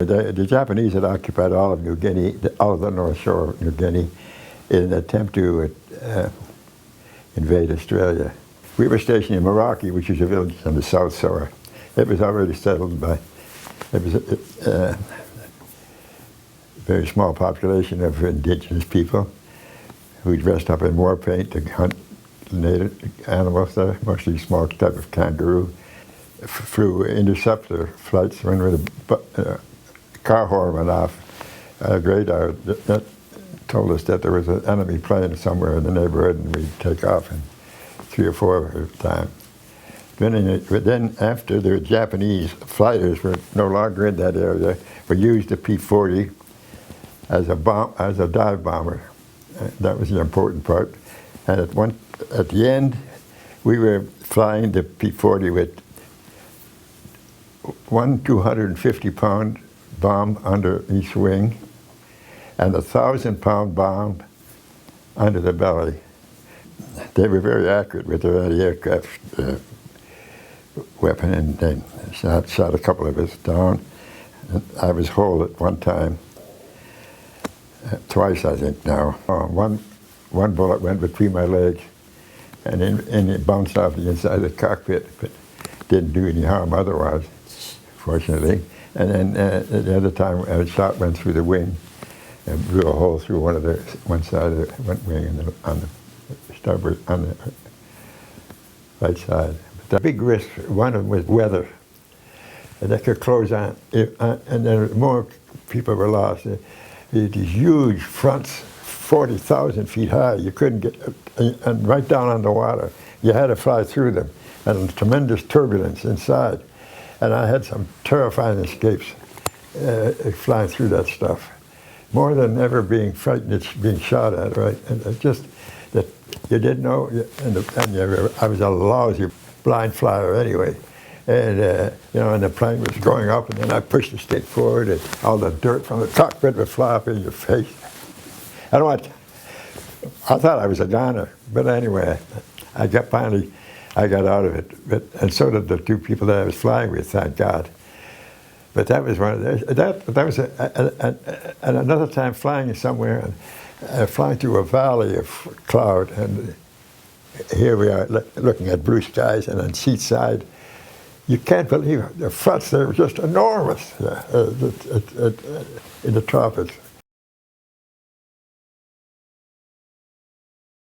the Japanese had occupied all of New Guinea, all of the North Shore of New Guinea, in an attempt to invade Australia. We were stationed in Meraki, which is a village on the south shore. It was already settled by, it was a very small population of indigenous people who dressed up in war paint to hunt native animals there, mostly small type of kangaroo. Flew interceptor flights when the car horn went off. A radar that told us that there was an enemy plane somewhere in the neighborhood, and we'd take off in 3 or 4 at a time. Then after the Japanese fighters were no longer in that area, we used the P-40 as a dive bomber. That was the important part. And at the end, we were flying the P-40 with one 250-pound bomb under each wing and a 1,000-pound bomb under the belly. They were very accurate with their anti-aircraft weapon, and they shot a couple of us down. And I was holed at one time, twice I think now. One bullet went between my legs, and it bounced off the inside of the cockpit, but didn't do any harm otherwise, fortunately. And then the other time, a shot went through the wing and blew a hole through one side of the wing on the starboard, on the right side. But the big risk, one of them was weather. And they could close on, and then more people were lost. These huge fronts, 40,000 feet high, you couldn't get, and right down on the water. You had to fly through them, and tremendous turbulence inside. And I had some terrifying escapes flying through that stuff. More than ever being frightened, it's being shot at, right? And just that you didn't know, I was a lousy blind flyer anyway. And, and the plane was going up, and then I pushed the stick forward, and all the dirt from the cockpit would fly up in your face. I thought I was a goner, but anyway, I got out of it, and so did the 2 people that I was flying with, thank God. But that was one of those. That was and another time flying somewhere, flying through a valley of cloud, and here we are looking at blue skies, and on seat side, you can't believe it. The fronts there were just enormous in the tropics.